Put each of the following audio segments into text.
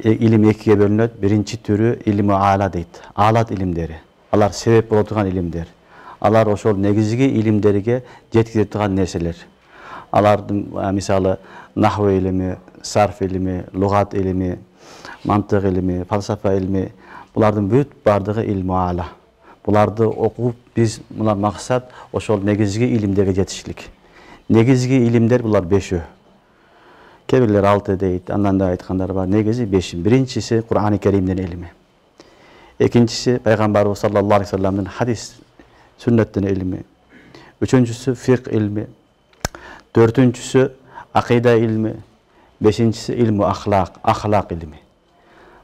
илим экиге бөлүнөт. Биринчи түрү илми аала дейт. Аалат илимдери. Алар себеп боло турган илимдер. Алар ошол негизги илимдерге жеткизе турган нерселер. Алардын мисалы нахв илими, сарф илими, лугат илими, мантык илими, фалсафа илими, булардын бүт бардыгы илми аала. Буларды окуп биз мына максат ошол негизги илимдерге жетишлик. Негизги илимдер булар 5. Кээ бирлер 6 дейт, андан да айткандар бар. Негизи 5. Биринчиси Кур'ан-ы Керимдин илими. Экинчиси Пайгамбарыбыз саллаллаху алейхи ва салламдын хадис, сүннөттүн илими. Үчүнчүсү фикh илми. Dördüncüsü akide ilmi, beşincisi ilmi ahlak ilmi.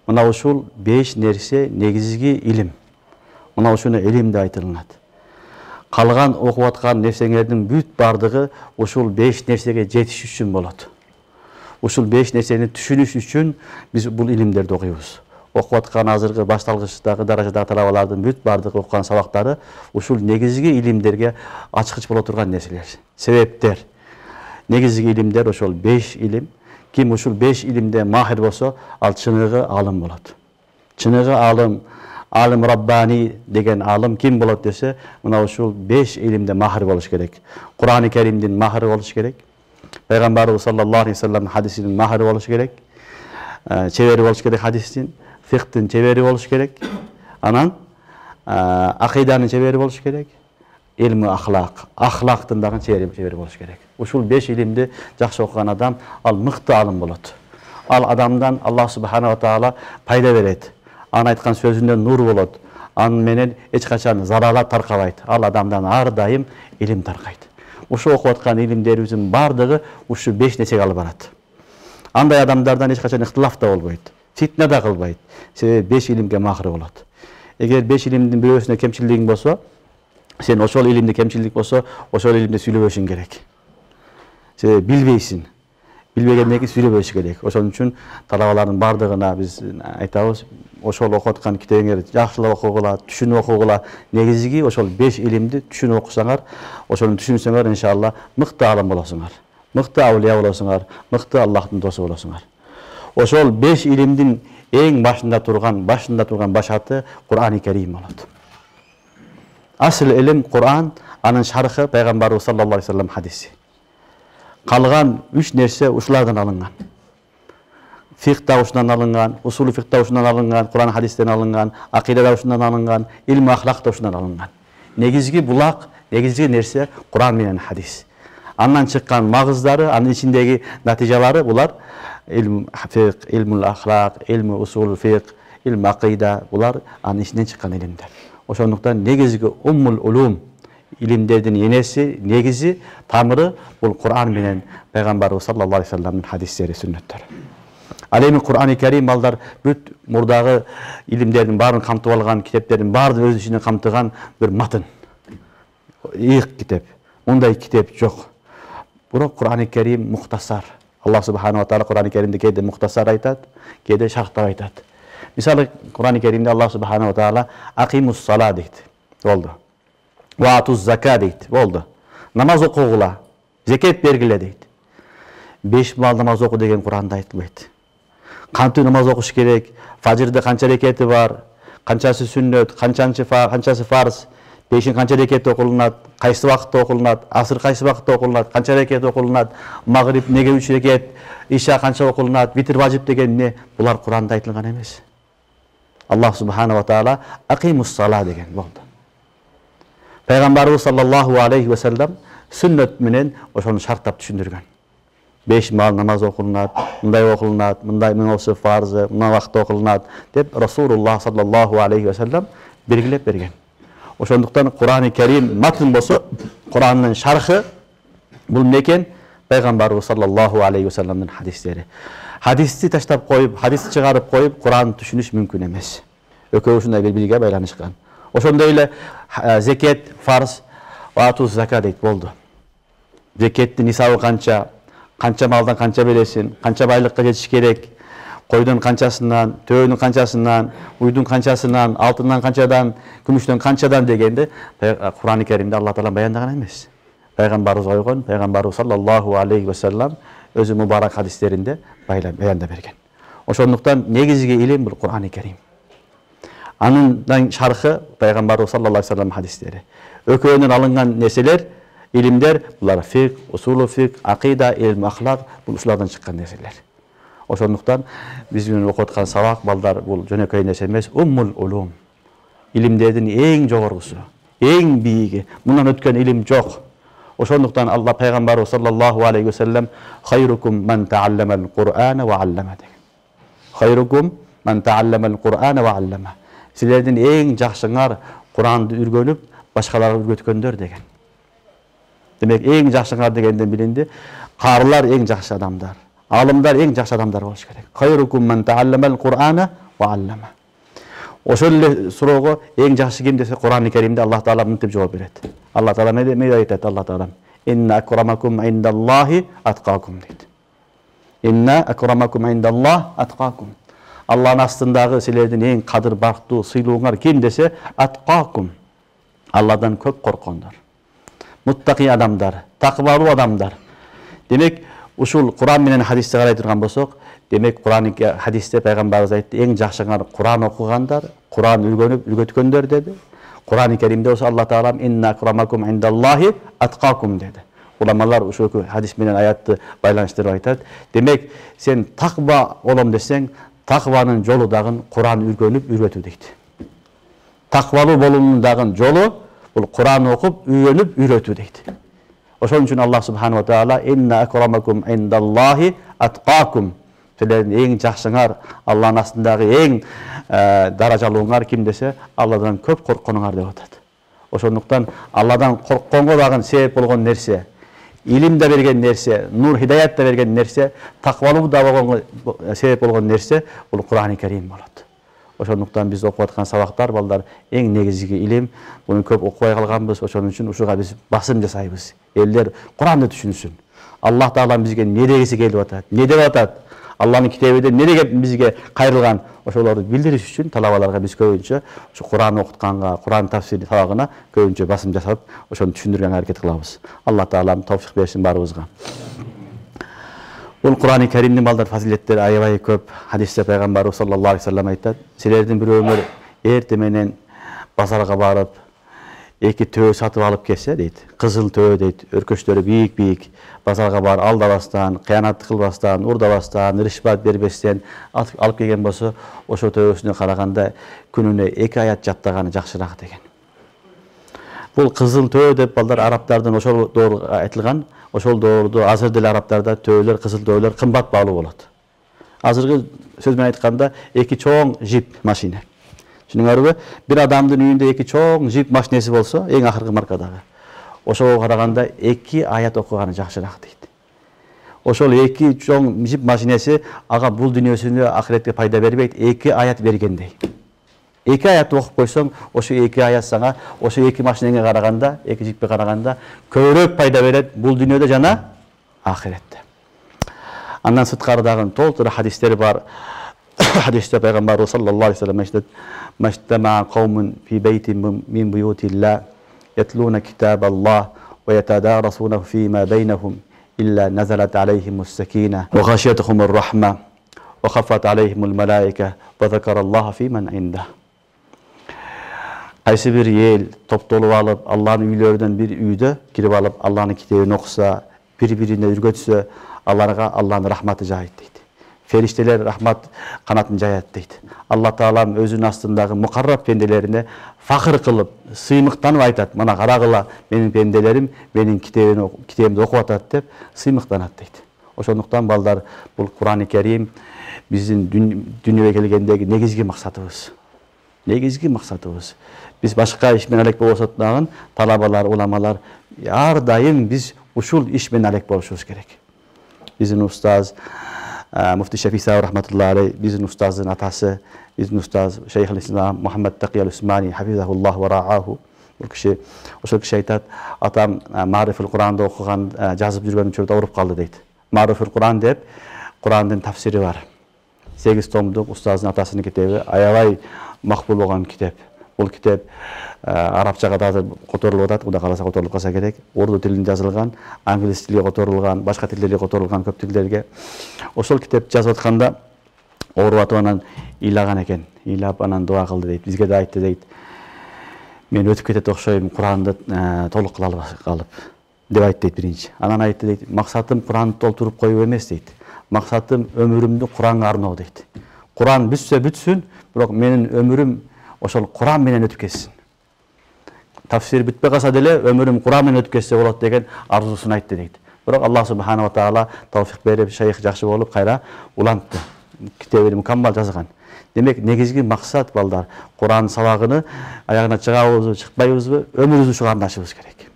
Mına uşul 5 nerse negizgi ilim. Mına uşuna ilim de aytılınat. Kalgan okuvatkan nefsengerdin büt bardığı uşul 5 nersege jetiş üçün bolat. Uşul 5 nerseni düşünüş üçün biz bu ilimlerde okuyuz. Okuvatkan azırgı baştalgıçtagı darajadagı talabalardın büt bardığı okukan sabaktары uşul negizgi ilimlerge açıkıç bola turgan nerseler, sebepler. Negizgi ilimler oşol 5 ilim. Kim oşol 5 ilimde mahir bolsa, al çınıgı alım bolat. Çınıgı alim Rabbani degen alım kim bolat dese, mına oşol 5 ilimde mahir boluş gerek. Kur'an-ı Kerim'din mahir boluş gerek. Peygamberimiz sallallahu aleyhi ve sellem hadisinin mahir boluş gerek. Çeveri boluş gerek hadisin. Fiqh'tin çeveri boluş gerek. Anan akidanın çeveri boluş gerek. İlmi ahlaqtın dagы çeveri boluş gerek. Uşul 5 ilimdi jakşı okugan adam al mıқты alım bolat. Al adamdan Allah subhanahu wa taala payda beret. An aytkan sözünden nur bolat. An menen hiç kaçan zaralat tarkabайт. Al adamdan ar dayım ilim tarkayt. Uşu okuvatkan ilimlerimizin bardığı uşu 5 nesege alıp barat. Anday adamlardan hiç kaçan ihtilaf da bolboyt. Fitne da kılbayt. Sebebi 5 ilimge mahir bolat. Eğer 5 ilimdin birösüne kemçilliğin bolsa, sen oşol ilimde kemçillik bolsa, oşol ilimde süйлөбөшүң gerek. Sen bilbeysin. Bilbegenden keyin süйлөбөш gerek. Oşon üçün talabaların bardığına biz aytabız, oşol okutkan kitebingер жакшылап окугула, түшүнүп окугуla, негизги oşol 5 ilimdi түшүnүп окусаңар, oşonu түшүнсөңөр иншалла мыкты алым болосуңар. Мыкты аулия болосуңар, мыкты Аллахтын досу болосуңар. Oşol 5 ilimdin эң başında turgan başatı Kur'an-ı Kerim bolot. Asıl ilim Kur'an, anın şarkı Peygamberimiz sallallahu aleyhi ve sellem hadisi. Kalgan 3 nerse uşulardan alıngan. Fiqh da uşundan alıngan, usulü fiqh da uşundan alıngan, Kur'an hadisten alıngan, akide da uşundan alıngan, ilmi ahlak da uşundan alıngan. Negizgi bulak, negizgi nerse Kur'an menen hadis. Andan çıkkan mağızları, anın içindeki naticaları bular ilm fiqh, ilmul ahlak, ilmi usulü fiqh, ilmi akide bular anın içinden çıkkan ilimler. Oşonluktan negizgi ummul ulum ilimlerden yenesi, negizi, tamırı bu Kur'an menen Peygamberimiz sallallahu aleyhi ve sellem'in hadisleri, sünnetleri. Alemi Kur'an-ı Kerim balдар büt murdağı ilimlerin barın kamtıp algan, kitaplerin barın öz içine kamtıgan bir matın. İlk kitap. Onday kitap çok. Bu Kur'an-ı Kerim muhtasar. Allah subhanahu wa ta'ala Kur'an-ı Kerim'de kede muhtasar aytat, kede şartlar aytat. Misal Kur'an-ı Kerim'de Allah subhanahu wa ta'ala aqimus salat deydi. Oldu. Ve atuz zakat deydi. Oldu. Namaz okugula, zekat bergile deydi. 5 mal namaz oku degen Kur'an'da aytılbaydı. Kantı namaz okuş gerek, fajrda kança reketi var, kançası sünnet, kançası farz, 5'in kança reketi okulunat, kaysı vakıtta okulunat, asır kaysı vakıtta okulunat, kança reketi okulunat, mağrib nege 3 reket, işa kança okulunat, vitir vacip degen ne? Bular Kur'an'da aytılgan emes. Allah subhanahu wa ta'ala aqimus salat degen boldu. Peygamberimiz sallallahu aleyhi ve sellem sünnet menen oşonu şartlap düşündürgen. 5 mal namaz okulunat, mınday okulunat, mınday menosu farzı, mına vakti okulunat dep Rasulullah sallallahu aleyhi ve sellem belgilep bergen. Oşonduktan Kur'an-ı Kerim matn bolsa, Kur'an'ın şarhı bul meken Peygamberimiz sallallahu aleyhi ve sellem'in hadisleri. Hadisi taştap koyup, hadisi çıkarıp koyup Kur'an düşünüş mümkün emes. Ökövüşünde bir bilgiye baylanışkan. Oşonda öyle zekat, farz, ve atuz zakat deyip oldu. Zekettin nisabı kança maldan kança beresin, kança baylıkka geçiş gerek, koydun kançasından, töğünün kançasından, uydun kançasından, altından kançadan, gümüşten kançadan degende Kur'an-ı Kerim'de Allah Teala bayandagan emes. Peygamberimiz oygun, Peygamberimiz sallallahu aleyhi ve sellem özü mübarek hadislerinde bayanda bergen. Ошондуктан негизги илим бул Кур'ан-ы Керим. Анын шархы пайгамбарыбыз саллаллаху алейхи ва саллям хадистери. Өкөөнөн алынган нерселер, илимдер, булар фик, усулу фик, акида, илм, ахлак, бул ушулардан чыккан нерселер. Ошондуктан биздин окуп аткан сабак балдар бул жөнөкөй нерсе эмес, уммул улум. Илимдердин эң жогорусу, эң бийиги. Мундан өткөн илим жок. Ошондуктан Алла пайгамбарыбыз саллаллаху алейхи ва саллям хайрукум ман таалламал Кур'ана ва аллама деген. Хайрукум ман таалламал Кур'ана ва аллама. Силердин эң жакшыңар Куранды үйрөнүп, башкаларга үйрөткөндөр деген. Демек, эң жакшыңар дегенден билинди, карылар эң жакшы адамдар, алымдар эң жакшы адамдар болуш керек. Хайрукум ман таалламал Кур'ана ва аллама. Ошол эле суроого эң жакшы ким десе, Кур'ан-ы Керимде Аллах Таала мынтип жооп берет. Аллах Таала эмне айтат? Аллах Таала инна акрамакум индаллахи аткакум дейт. Инна акрамакум индаллах аткакум. Аллахтын астындагы силердин эң кадыр бактуу сыйлууңар ким десе, аткакум. Алладан көп коркондор. Муттаки адамдар, таквалуу адамдар. Демек, ушул Кур'ан менен хадисти карай турган болсок, демек Кур'ан хадисте пайгамбарыбыз айтты, эң жакшыңар Кур'ан окугандар, Кур'ан үйрөнүп үйрөткөндөр деди. Кур'ан-ы Керимде болсо Аллах Таала инна акрамакум индаллахи аткакум деди. Уламалар ушул хадис менен аятты байланыштырып айтат. Демек, сен таква болом десең, такванын жолу дагы Кур'ан үйрөнүп үйрөтүү дейт. Таквалуу болуунун дагы жолу бул Кур'ан окуп үйрөнүп үйрөтүү дейт. Ошон үчүн Аллах субханаху ва таала инна акрамакум индаллахи аткакум. Силердин эң жакшыңар, Аллахтын астындагы эң даражалууңар ким десе, Алладан көп коркконуңар деп атат. Ошондуктан Алладан коркконго дагы себеп болгон нерсе, илим да берген нерсе, нур хидаят да берген нерсе, таквалуу да болгонго себеп болгон нерсе бул Кур'ан-ы Керим болот. Ошондуктан биз окуп аткан сабактар балдар эң негизги илим. Буну көп окубай калганбыз, ошон үчүн ушуга биз басым жасайбыз. Элдер Куранды түшүнсүн. Аллах Таала бизге эмне дегиси келип атат, эмне деп атат? Аллахтын китебинде эмне деп бизге кайрылган? Ошолорду билдириш үчүн талабаларга биз көбүнчө ушу Куран окутканга, Куран тафсири сабагына көбүнчө басым жасап, ошону түшүндүргөнгө аракет кылабыз. Аллах Таала товфик берсин баарыбызга. Бул Кур'ан-ы Керимдин балдар фазилеттери аябай көп. Хадисте пайгамбарыбыз саллаллаху алейхи ва саллям айтат: силердин бирөөңөр эрте менен базарга барып, эки төө сатып алып келсе дейт. Кызыл төө дейт, өркөчтөрү бийик-бийик. Базарга барып алдабастан, кыянат кылбастан, урдабастан, ришват бербестен алып келген болсо, ошо төөсүнө караганда күнүнө 2 аят жаттаганы жакшыраак деген. Бул кызыл төө деп балдар арабтардан ошол доор айтылган. Ошол доорду азыр деле арабтарда төөлөр, кызыл төөлөр кымбат баалуу болот. Азыркы сөз менен айтканда эки чоң жип машина. Түшүнүңөрбү? Бир адамдын үйүндө эки чоң жип машинеси болсо, эң акыркы маркадагы. Ошого караганда 2 аят окуганы жакшыраак дейт. Ошол эки чоң жип машинеси ага бул дүйнөсүндө ахиретке пайда бербейт, 2 аят бергендей. 2 аят окуп койсоң, ошо 2 аят сага, ошо 2 машинеге караганда, 2 жипке караганда көбүрөөк пайда берет бул дүйнөдө жана ахиретте. Андан сырткары дагы толтура хадистер бар. Хадисте пайгамбарыбыз саллаллаху алейхи ва саллям айтат: "Маштама каумун фи бейтин мин буютилла, ятлуна китабаллах ва ятадарасунаху фима бейнахум, илля назалат алейхимус сакина ва гашиятхумур рахма ва хаффат алейхимул малаика ва закараллаха фи ман инда." Кайсы бир эл топтолуп алып, Аллахтын үйлөрүнөн бир үйдө кирип алып, Аллахтын китебин окуса, бири-бирине үргөтсө, аларга Аллахтын рахматы жайыт дейт. Фериштелер рахмат канатын жаят дейт. Аллах Таала өзүнүн астындагы мукарраб пенделерине фахыр кылып, сыймыктанып айтат: "Мына карагыла, менин пенделерим менин китебимди окуп атат" деп сыймыктанат дейт. Ошондуктан балдар, бул Кур'ан-ы Керим биздин дүйнөгө келгендеги негизги максатыбыз. Негизги максатыбыз. Биз башка иш менен алек болсок дагы, талабалар, уламалар ар дайым биз ушул иш менен алек болушубуз керек. Биздин устаз Муфти Шафи Саур рахматуллахи алейх, биздин устаздын атасы, биздин устаз Шейхул Ислам Мухаммад Таки ал-Усмани хафизахуллах ва рааху. Ошол киши айтат: "Атам Мa'riful Куранды окуган, жазып жүргөн учурда ооруп калды" дейт. Ma'riful Куран деп Курандын тафсири бар. 8 томдук устаздын атасынын китеби, аябай макбул болгон китеп. Бул китеп арабчага да которулуп атат, Кудай кааласа которулуп калса керек. Урду тилинде жазылган, англис тилге которулган, башка тилдерге которулган, көп тилдерге. Ошол китеп жазып атканда ооруп атып анан ыйлаган экен. Ыйлап анан дуа кылды дейт. Бизге да айтты дейт. Мен өтүп кетет окшойм Куранды толук кыла алып деп айтты дейт биринчи. Анан айтты дейт, максатым Куранды толтуруп коюу эмес дейт. Максатым өмүрүмдү Куранга арноо дейт. Куран бүтсө бүтсүн, бирок менин өмүрүм ошол Куран менен өтүп кетсин. Тафсир бүтпөй калса деле өмүрүм Куран менен өтүп кетсе болот деген арзусун айтты дейт. Бирок Аллах субханаху ва таала тауфик берип, шейх жакшы болуп кайра улантты. Китебин мукаммал жазган. Демек негизги максат балдар Куран сабагыны аягына чыгабызбы, чыкпайбызбы, өмүрүбүздү ушуга арнашыбыз керек.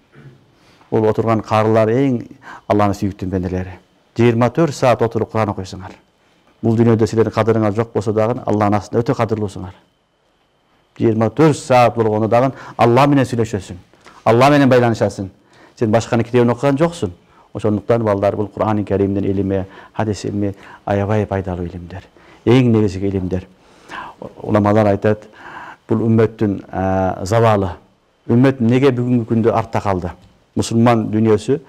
Бул отурган карылар эң Алланын сүйүктүү бенделери. 24 саат отуруп Куран окуйсуңар. Бул дүйнөдө силердин кадырыңар жок болсо дагы Алланын астында өтө кадырлуусуңар. 24 саат болгону дагы Алла менен сүйлөшөсүң. Алла менен байланышасың. Сен башканын китебин окуган жоксуң. Ошондуктан балдар бул Кур'ан-ы Каримдин илими, хадис илими аябай пайдалуу илимдер. Эң негизги илимдер. Уламалар айтат, бул үммөттүн завалы. Үммөт неге бүгүнкү күндө артта калды? Мусулман дүйнөсү,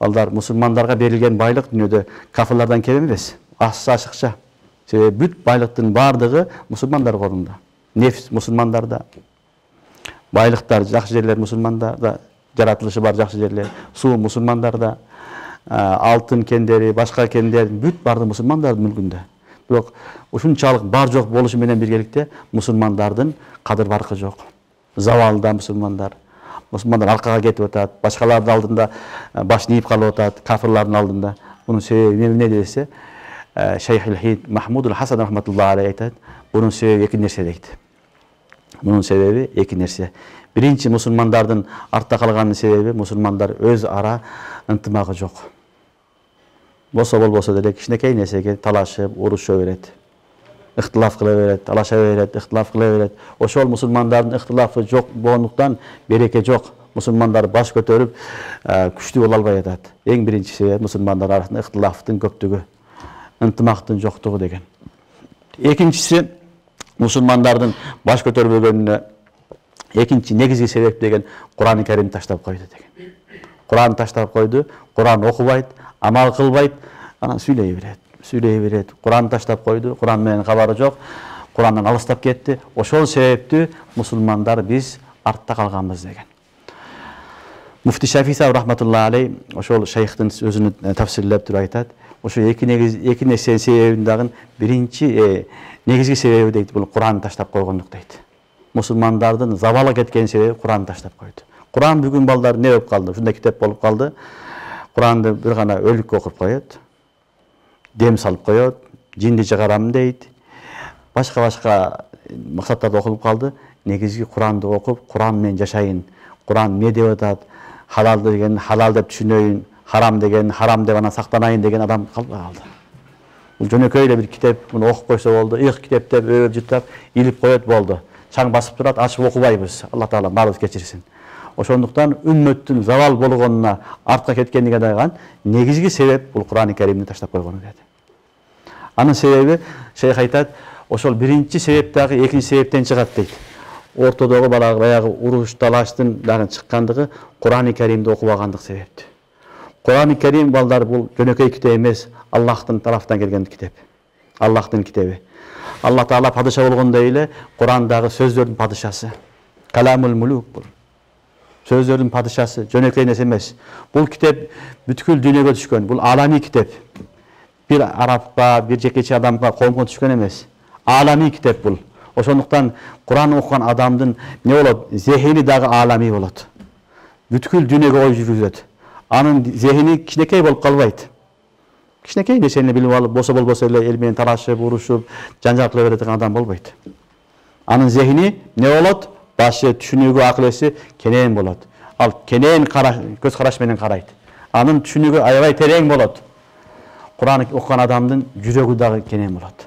балдар мусулмандарга берилген байлык дүйнөдө кафырлардан кем эмес. Ашыкча. Себеби бүт байлыктын бардыгы мусулмандар колунда. Нефс мусулмандарда. Байлыктар, жакшы жерлер мусулмандарда, жаратылышы бар жакшы жерлер, суу мусулмандарда, алтын кендери, башка кендер бүт барды мусулмандардын мүлкүндө. Бирок ушунчалык бар жок болушу менен биргеликте мусулмандардын кадыр баркы жок. Завалда мусулмандар. Мусулмандар аркага кетип атат, башкалардын алдында баш ийип калып атат, кафырлардын алдында. Бунун себеби эмне десе, Шейх Хид Махмуд Хасан рахматуллахи алейхи айтат, бунун себеби эки нерсе дейт. Бунун себеби эки нерсе. Биринчи мусулмандардын артта калганын себеби мусулмандар өз ара ынтымагы жок. Болбосо деле кичинекей нерсеге талашып, урушо берет. Ыктылаф кыла берет, талаша берет, ыктылаф кыла берет. Ошол мусулмандардын ыктылафы жок болгондуктан береке жок. Мусулмандар баш көтөрүп, күчтүү боло албай атат. Эң биринчи себеп мусулмандар арасында ыктылафтын көптүгү, ынтымактын жоктугу деген. Экинчиси мусулмандардын баш көтөрбөгөнүнө экинчи негизги себеп деген Кур'ан-ы Карим таштап койду деген. Кур'ан таштап койду, Кур'ан окубайт, амал кылбайт, анан сүйлөй берет. Кур'ан таштап койду, Кур'ан менен кабары жок, Кур'андан алыстап кетти. Ошол себептүү мусулмандар биз артта калганбыз деген. Муфти Шафии рахматуллахи алейхи ошол шейхтин өзүнүн тафсирлеп туруп айтат. Ошо эки нерсенин себебин дагы биринчи негизги себеби дейт, бул Кур'ан таштап койгондук дейт. Мусулмандардын завалы кеткен себеби Кур'ан таштап койду. Кур'ан бүгүн балдар не болуп калды? Ушундай китеп болуп калды. Кур'анды бир гана өлүккө окуп коет, дем салып коет, жинди чыгарам дейт. Башка максаттарда окулуп калды. Негизги Кур'анды окуп, Кур'ан менен жашайын. Кур'ан не деп атат? Халал деген халал деп түшүнөйүн, харам деген харам деп анан сактанайын деген адам калбай калды. Бул жөнөкөй эле бир китеп, муну окуп койсо болду. Китеп деп өбүп жутап, илип коет болду. Чаң басып турат, ачып окубайбыз. Алла таала баарыбыз кечирсин. Ошондуктан үммөттүн завал болгонуна артка кеткениге дагы негизги себеп бул Кур'ан-ы Каримди таштап койгону деди. Анын себеби шейх айтат, ошол биринчи себеп дагы экинчи себептен чыгат дейт. Ортодогу баягы уруш талаштын дагы чыккандыгы Кур'ан-ы Каримди окубагандык себептүү. Кур'ан-ы Карим балдар бул жөнөкөй китеп эмес, Аллахтын тарафтан келген китеп. Аллахтын китеби. Алла таала падыша болгондой эле Кур'андагы сөздөрдүн падышасы. Каламул мулук бул. Сөздөрдүн падышасы, жөнөкөй нерсе эмес. Бул китеп бүткүл дүйнөгө түшкөн. Бул алами китеп. Бир арабка, бир жекече адамга, коомго түшкөн эмес. Алами китеп бул. Ошондуктан Кур'ан окуган адамдын не болот? Зехини дагы алами болот. Бүткүл дүйнөгө ой жүргүзөт. Анын зехини кичинекей болуп калбайт. Кичинекей нерсени билип алып, болбосо эле эл менен талашып, урушуп, жанжал кыла берет адам болбойт. Анын зехини не болот? Башы, түшүнүгү, акыл эси кенен болот. Ал кенен көз караш менен карайт. Анын түшүнүгү аябай терең болот. Кур'ан окуган адамдын жүрөгү дагы кенен болот.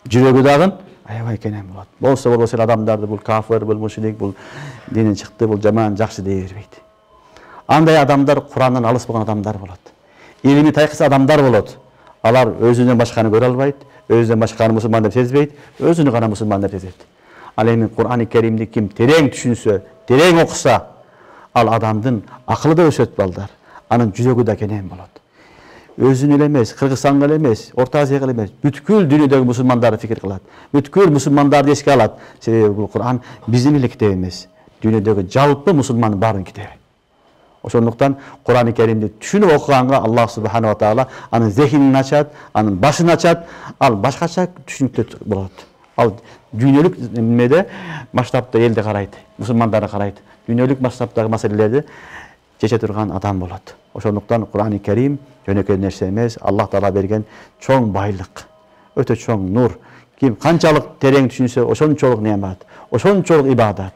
Жүрөгү дагы аябай кенен болот. Болбосо эле адамдарды бул кафир, бул мушрик, бул динден чыкты, бул жаман, жакшы дей бербейт. Андай адамдар Кур'андан алыс болгон адамдар болот. Илими тайкыс адамдар болот. Алар өзүнөн башканы көрө албайт, өзүнөн башканы мусулман деп сезбейт, өзүнү гана мусулман деп сезет. Ал эми Кур'ан-ы Каримди ким терең түшүнсө, терең окуса, ал адамдын акылы да өсөт балдар. Анын жүрөгү да кенен болот. өзүн эле эмес, Кыргызстанга эле эмес, Орто Азияга эле эмес, бүткүл дүйнөдөгү мусулмандарды фикир кылат. Бүткүл мусулмандарды эске алат. Себеби бул Кур'ан биздин эле китеп эмес, дүйнөдөгү жалпы мусулмандын баарынын китеби. Ошондуктан Кур'ан-ы Керимди түшүнүп окуганга Аллах субханала таала анын зехинин ачат, анын башын ачат, ал башкача түшүнүктүү болот. Ал дүйнөлүк эмеде масштабта элди карайт, мусулмандарды карайт. Дүйнөлүк масштабтагы маселелерди чече турган адам болот. Ошондуктан Кур'ан-ы Керим жөнөкөй нерсе эмес, Аллах таала берген чоң байлык, өтө чоң нур. Ким канчалык терең түшүнсө, ошончолук немат, ошончолук ибадат.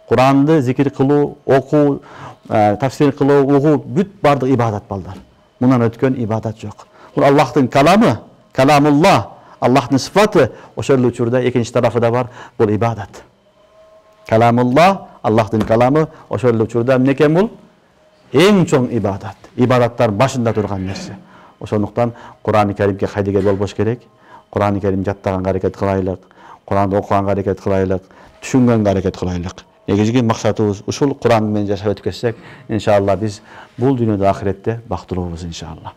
Куранды зикир кылуу, окуу, тафсир кылуу, угуу бүт бардык ибадат балдар. Мундан өткөн ибадат жок. Бул Аллахтын каламы, каламуллах, Аллахтын сыфаты, ошол учурда экинчи тарафы да бар, бул ибадат. Каламуллах, Аллахтын каламы, ошол учурда эмне экен бул? Эң чоң ибадат. Ибадаттар башында турган нерсе. Ошондуктан Кур'ан-ы Керимге кайдыгер болбош керек. Кур'ан-ы Керим жаттаганга аракет кылайлык, Куранды окуганга аракет кылайлык, түшүнгөнгө аракет кылайлык. Негизги максатыбыз ушул Куран менен жашап өткөрсөк, иншалла биз бул дүйнөдө ахиретте бактылуубуз иншалла.